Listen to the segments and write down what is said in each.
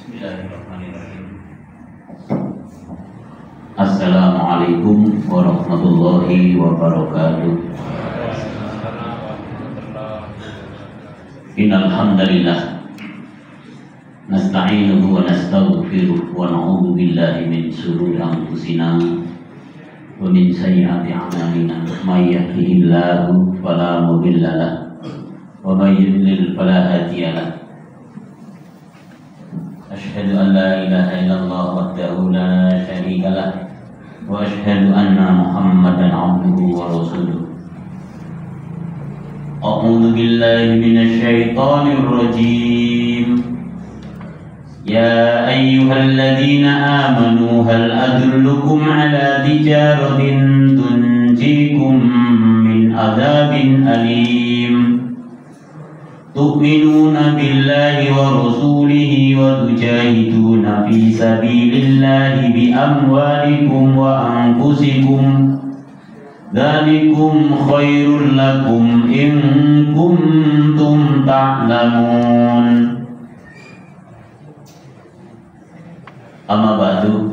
Bismillahirrahmanirrahim. Assalamualaikum warahmatullahi wabarakatuh. Innal hamdalillah nasta'inuhu wa nastaghfiruh wa na'udzu billahi min shururi anfusina wa min sayyiati a'malina. May yahdihillahu fala mudilla lahu wa may yudlil fala hadiya lahu. Asyhadu an la ilaha illallah wahdahu la syarika lah wa asyhadu anna Muhammadan abduhu wa rasuluh. A'udzu billahi minasy syaithanir rajim. Ya ayyuhalladzina amanu hal adullukum ala tijaratin tunjikum min adzabin alim. Tu'minuna billahi wa rasulihi wa tujahiduna fi sabilillahi bi amwalikum wa anfusikum. Dzalikum khairul lakum in kuntum ta'lamun. Amma ba'du.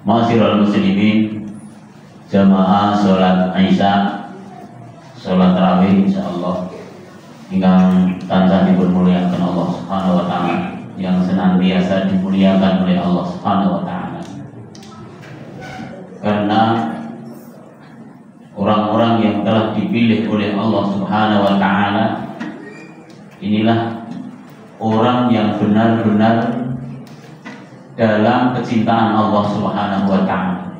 Ma'asyiral muslimin, jamaah salat Isya, salat tarawih insyaallah ingkang tansah dimuliakan Allah Subhanahu wa taala, yang senantiasa dimuliakan oleh Allah Subhanahu wa taala. Karena orang-orang yang telah dipilih oleh Allah Subhanahu wa taala inilah orang yang benar-benar dalam kecintaan Allah Subhanahu wa taala.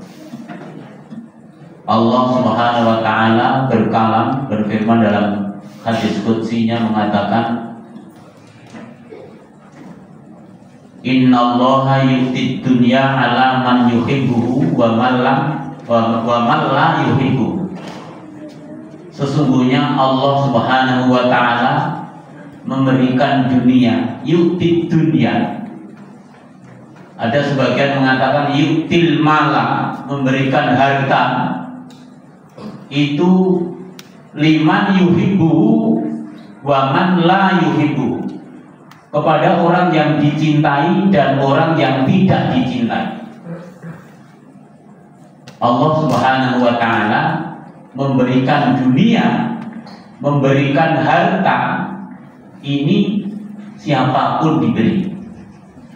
Allah Subhanahu wa taala berfirman dalam hadis qudsinya mengatakan, Innallaha yu'tid dunya ala man yuhibbuhu wa man la yuhibbuhu. Sesungguhnya Allah Subhanahu wa taala memberikan dunia, yu'tid dunya. Ada sebagian mengatakan yu'til mala, memberikan harta. Itu liman yuhibbu wa man la yuhibbu, kepada orang yang dicintai dan orang yang tidak dicintai. Allah Subhanahu wa taala memberikan dunia, memberikan harta ini siapapun diberi,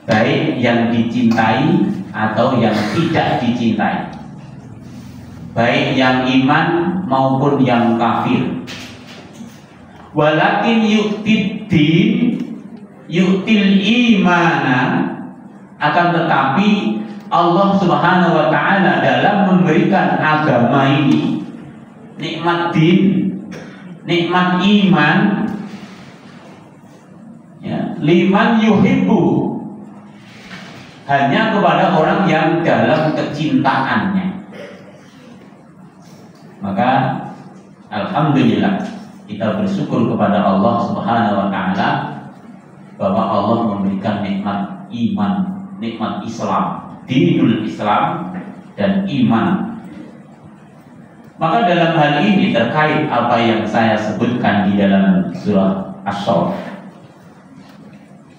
baik yang dicintai atau yang tidak dicintai, baik yang iman maupun yang kafir. Walakin yu'til imana, akan tetapi Allah Subhanahu wa taala dalam memberikan agama ini, nikmat din, nikmat iman, ya, liman yuhibbu, hanya kepada orang yang dalam kecintaannya. Maka alhamdulillah kita bersyukur kepada Allah Subhanahu wa taala bahwa Allah memberikan nikmat iman, nikmat Islam, dinul Islam dan iman. Maka dalam hal ini terkait apa yang saya sebutkan di dalam surah Asy-Syaff,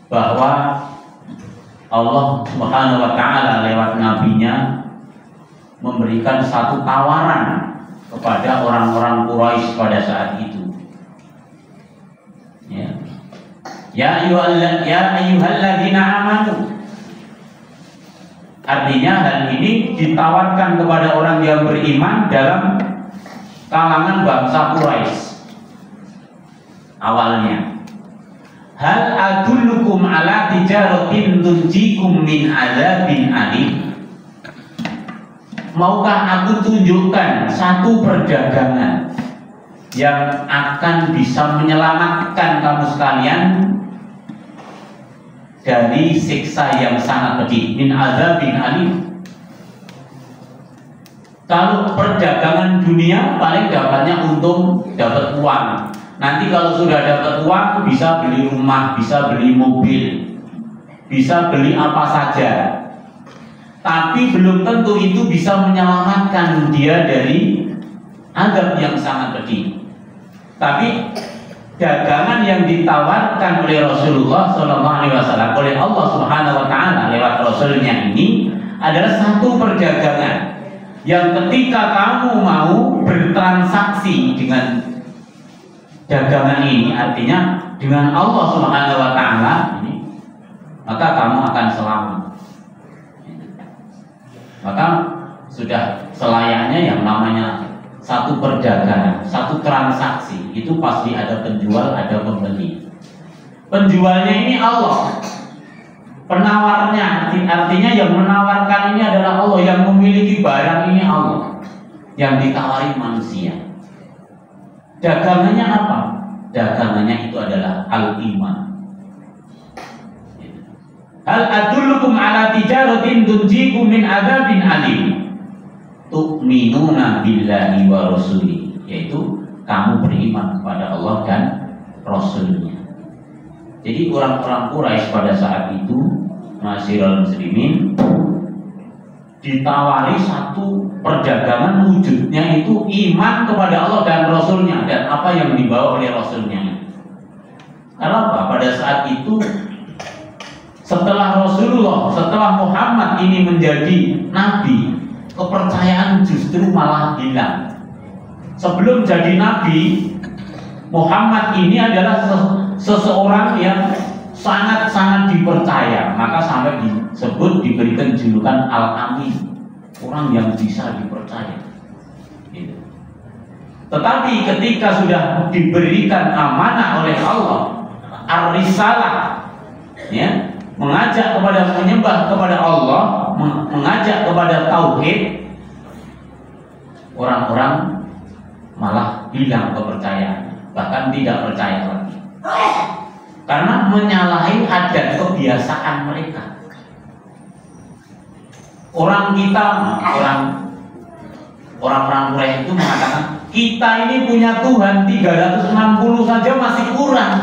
bahwa Allah Subhanahu wa taala lewat nabinya memberikan satu tawaran kepada orang-orang Quraisy pada saat itu. Ya ayyuhalladzina amanu. Artinya hal ini ditawarkan kepada orang yang beriman dalam kalangan bangsa Quraisy awalnya. Hal adullukum ala tijaratin tunjikum min adzabin alim. Maukah aku tunjukkan satu perdagangan yang akan bisa menyelamatkan kamu sekalian dari siksa yang sangat pedih, min adzabin alim. Kalau perdagangan dunia paling dapatnya untung, dapat uang. Nanti kalau sudah dapat uang bisa beli rumah, bisa beli mobil, bisa beli apa saja. Tapi belum tentu itu bisa menyelamatkan dia dari azab yang sangat pedih. Tapi dagangan yang ditawarkan oleh Rasulullah SAW oleh Allah Subhanahu Wa Taala lewat Rasulnya ini adalah satu perdagangan yang ketika kamu mau bertransaksi dengan dagangan ini, artinya dengan Allah Subhanahu Wa Taala ini, maka kamu akan selamat. Maka sudah selayaknya yang namanya satu perdagangan, satu transaksi itu pasti ada penjual, ada pembeli. Penjualnya ini Allah, penawarnya artinya yang menawarkan ini adalah Allah, yang memiliki barang ini Allah, yang ditawari manusia. Dagangannya apa? Dagangannya itu adalah al-iman. Hal adullukum ala tijaratin tunjikum min adzabin alim. Tu'minuna billahi wa rasuli, yaitu kamu beriman kepada Allah dan Rasulnya. Jadi orang-orang Quraisy pada saat itu, masyiral muslimin, ditawari satu perdagangan wujudnya itu iman kepada Allah dan Rasulnya dan apa yang dibawa oleh Rasulnya. Karena apa? Pada saat itu setelah Rasulullah, setelah Muhammad ini menjadi nabi, kepercayaan justru malah hilang. Sebelum jadi nabi, Muhammad ini adalah seseorang yang sangat-sangat dipercaya, maka sampai disebut diberikan julukan Al-Amin, orang yang bisa dipercaya. Gitu. Tetapi ketika sudah diberikan amanah oleh Allah, ar-risalah, ya, mengajak kepada menyembah kepada Allah, mengajak kepada tauhid, orang-orang malah hilang kepercayaan, bahkan tidak percaya lagi, karena menyalahi adat kebiasaan mereka. Orang kita, orang-orang Quraisy itu mengatakan, kita ini punya Tuhan 360 saja masih kurang,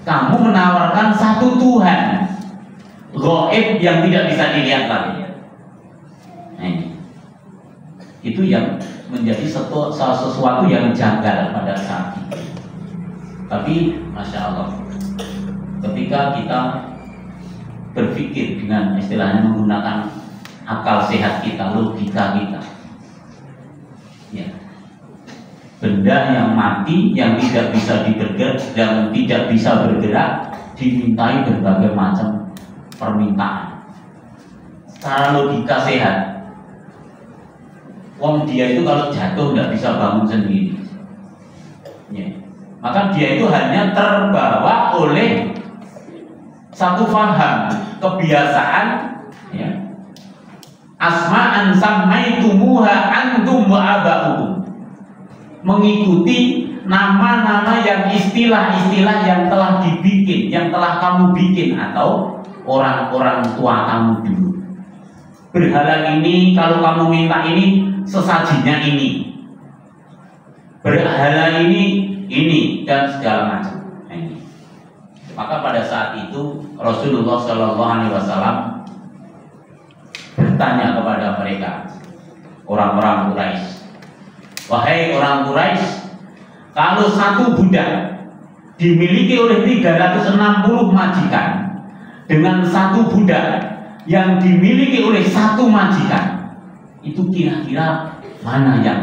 kamu menawarkan satu Tuhan gaib yang tidak bisa dilihat lagi. Nah, ini itu yang menjadi sesuatu yang janggal pada saat itu. Tapi masya Allah, ketika kita berpikir dengan istilahnya menggunakan akal sehat kita, logika kita, ya, benda yang mati yang tidak bisa dibergerak, yang tidak bisa bergerak, dimintai berbagai macam permintaan. Secara logika sehat, wong dia itu kalau jatuh tidak bisa bangun sendiri, ya, maka dia itu hanya terbawa oleh satu faham, kebiasaan, ya, asma'an sammaitumuha antum wa aba'ukum, mengikuti nama-nama yang istilah-istilah yang telah dibikin, yang telah kamu bikin atau orang-orang tua kamu dulu. Berhala ini kalau kamu minta ini, sesajinya ini, berhala ini dan segala macam. Ini. Maka pada saat itu Rasulullah SAW bertanya kepada mereka, orang-orang Quraisy, wahai orang Quraisy, kalau satu budak dimiliki oleh 360 majikan dengan satu budak yang dimiliki oleh satu majikan, itu kira-kira mana yang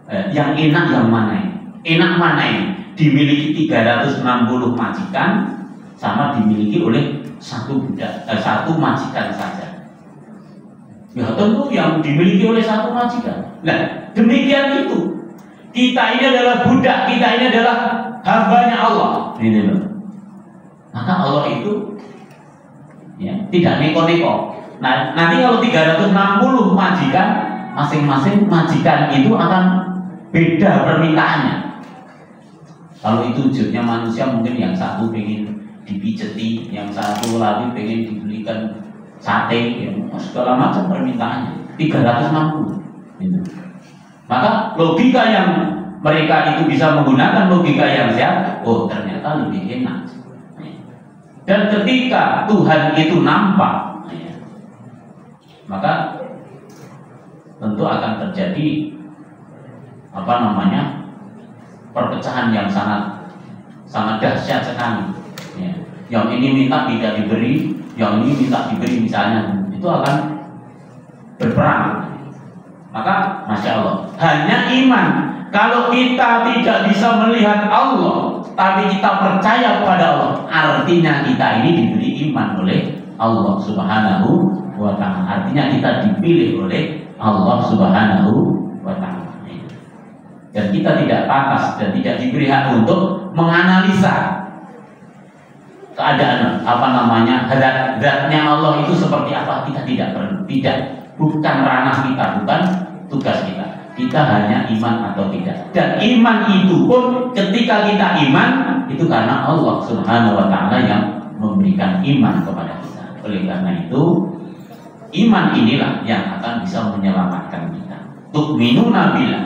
enak, yang mana ini? Enak mana ini? Dimiliki 360 majikan sama dimiliki oleh satu budak, satu majikan saja. Ya tentu yang dimiliki oleh satu majikan. Nah, demikian itu. Kita ini adalah budak, kita ini adalah hambanya Allah. Ini loh. Maka Allah itu, ya, tidak neko-neko. Nah, nanti kalau 360 majikan, masing-masing majikan itu akan beda permintaannya. Kalau itu wujudnya manusia, mungkin yang satu pengen dipijeti, yang satu lagi pengen dibelikan sate, ya, segala macam permintaannya. 360 gitu. Maka logika yang mereka itu bisa menggunakan logika yang sehat, oh ternyata lebih enak. Dan ketika Tuhan itu nampak, maka tentu akan terjadi perpecahan yang sangat sangat dahsyat sekali. Ya. Yang ini minta tidak diberi, yang ini minta diberi misalnya, itu akan berperang. Maka Masya Allah, hanya iman. Kalau kita tidak bisa melihat Allah, tapi kita percaya kepada Allah, artinya kita ini diberi iman oleh Allah Subhanahu wa Ta'ala. Artinya kita dipilih oleh Allah Subhanahu wa Ta'ala. Dan kita tidak pantas dan tidak diberi hak untuk menganalisa keadaan zatnya Allah itu seperti apa. Kita tidak perlu, bukan ranah kita, bukan tugas kita. Kita hanya iman atau tidak. Dan iman itu pun ketika kita iman itu karena Allah Subhanahu wa Ta'ala yang memberikan iman kepada kita. Oleh karena itu iman inilah yang akan bisa menyelamatkan kita. Tu'minuna billah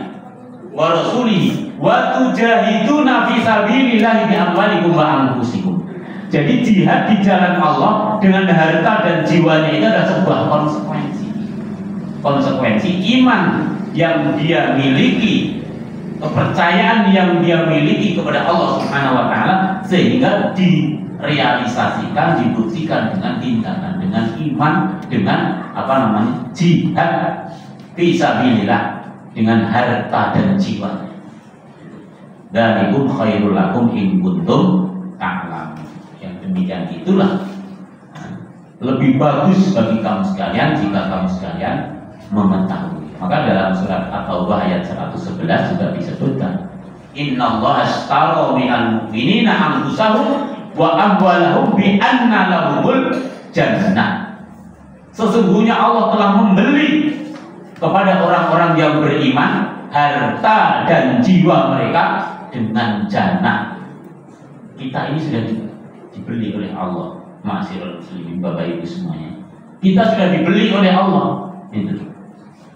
wa rasulihi wa tujahiduna fi sabilillah bi amwalikum wa anfusikum. Jadi jihad di jalan Allah dengan harta dan jiwanya itu adalah sebuah konsekuensi iman yang dia miliki, kepercayaan yang dia miliki kepada Allah Subhanahu wa Ta'ala, sehingga direalisasikan, dibuktikan dengan tindakan, dengan iman, dengan jihad fisabilillah, dengan harta dan jiwa. Dzalikum khairul lakum in kuntum ta'lamun. Yang demikian itulah lebih bagus bagi kamu sekalian jika kamu sekalian mengetahui. Maka dalam surat At-Taubah ayat 111 juga disebutkan, Innallaha ashtara minal mu'minina anfusahum wa amwalahum bi anna lahumul jannah. Sesungguhnya Allah telah membeli kepada orang-orang yang beriman harta dan jiwa mereka dengan jannah. Kita ini sudah dibeli oleh Allah. Ma'asyiral muslimin, Bapak Ibu semuanya, kita sudah dibeli oleh Allah. Itu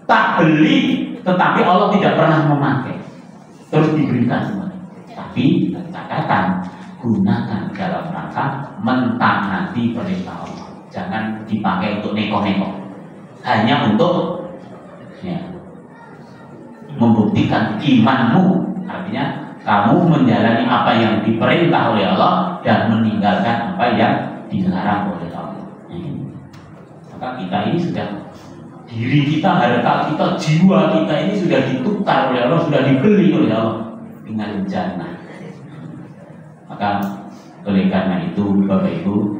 tak beli, tetapi Allah tidak pernah memakai, terus diberikan semua. Tapi catatan, gunakan dalam rangka mentaati perintah Allah. Jangan dipakai untuk neko-neko, hanya untuk membuktikan imanmu. Artinya kamu menjalani apa yang diperintah oleh Allah dan meninggalkan apa yang dilarang oleh Allah. Maka kita ini sudah, diri kita, harta kita, jiwa kita ini sudah ditukar oleh Allah, sudah dibeli oleh Allah dengan jannah. Maka oleh karena itu Bapak Ibu,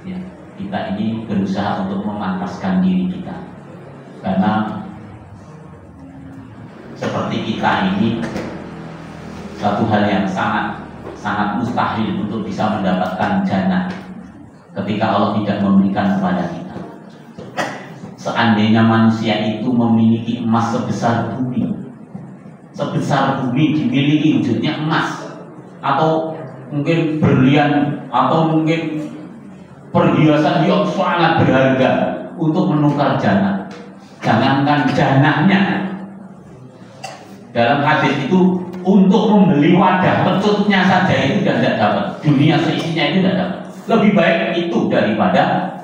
ya, kita ini berusaha untuk memantaskan diri kita, karena seperti kita ini satu hal yang sangat mustahil untuk bisa mendapatkan jannah ketika Allah tidak memberikan kepada kita. Seandainya manusia itu memiliki emas sebesar bumi dimiliki wujudnya emas, atau mungkin berlian, atau mungkin perhiasan yang sangat berharga untuk menukar jannah. Jangankan jannahnya, dalam hadis itu untuk membeli wadah pecutnya saja itu sudah tidak dapat, dunia seisinya itu tidak dapat. Lebih baik itu daripada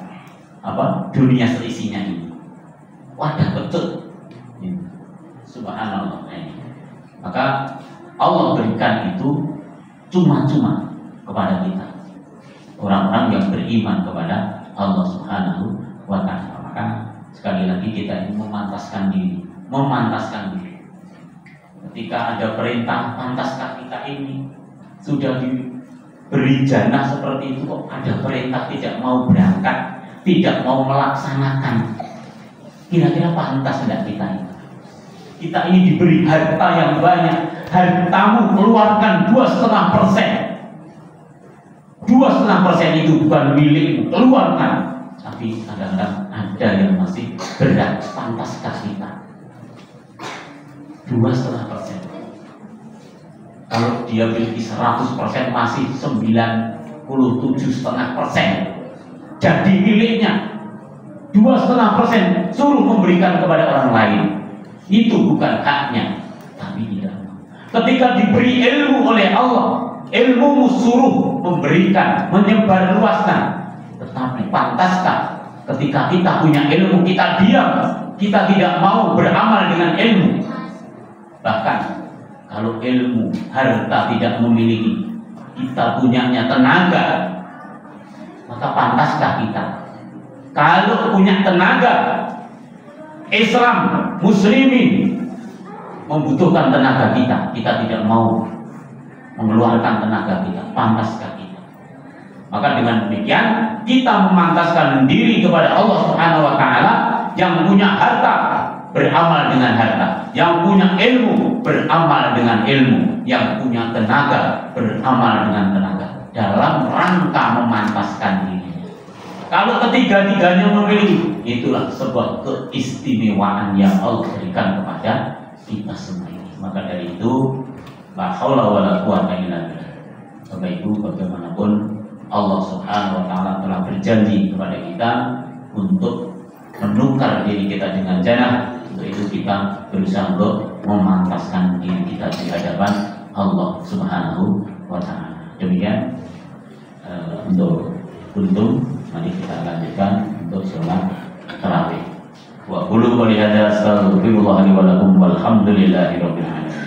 dunia seisinya ini. Wadah pecut, subhanallah. Maka Allah berikan itu cuma-cuma kepada kita, orang-orang yang beriman kepada Allah Subhanahu wa Ta'ala. Maka sekali lagi kita ini memantaskan diri. Ketika ada perintah, pantaskah kita ini sudah diberi jannah seperti itu, kok ada perintah tidak mau berangkat, tidak mau melaksanakan? Kira-kira pantas tidak kita ini? Kita ini diberi harta yang banyak, hartamu keluarkan 2,5%. 2,5% itu bukan milikmu, keluarkan. Tapi kadang-kadang ada yang masih berat, pantaskah kita? 2,5%. Kalau dia miliki 100% masih 97,5% jadi miliknya. 2,5% suruh memberikan kepada orang lain, itu bukan haknya. Tapi tidak. Ketika diberi ilmu oleh Allah, ilmu suruh memberikan, menyebarluaskan. Tetapi pantaskah ketika kita punya ilmu kita diam, kita tidak mau beramal dengan ilmu? Bahkan kalau ilmu, harta tidak memiliki, kita punyanya tenaga, maka pantaskah kita? Kalau punya tenaga, Islam, muslimin membutuhkan tenaga kita, kita tidak mau mengeluarkan tenaga kita, pantaskah kita? Maka dengan demikian kita memantaskan diri kepada Allah Subhanahu wa taala. Yang punya harta beramal dengan harta, yang punya ilmu beramal dengan ilmu, yang punya tenaga beramal dengan tenaga, dalam rangka memantaskan diri. Kalau ketiga-tiganya memiliki, itulah sebuah keistimewaan yang Allah berikan kepada kita semua ini. Maka dari itu, la haula wala quwata illa billah. Bapak Ibu, bagaimanapun Allah Subhanahu wa taala telah berjanji kepada kita untuk menukar diri kita dengan jannah. Untuk itu kita berusaha untuk memantaskan diri kita di hadapan Allah Subhanahu wa taala. Demikian untuk kuntum, mari kita lanjutkan untuk sholat tarawih. Wa qulu qouli hadza astaghfirullah li wa lakum walhamdulillahi rabbil alamin.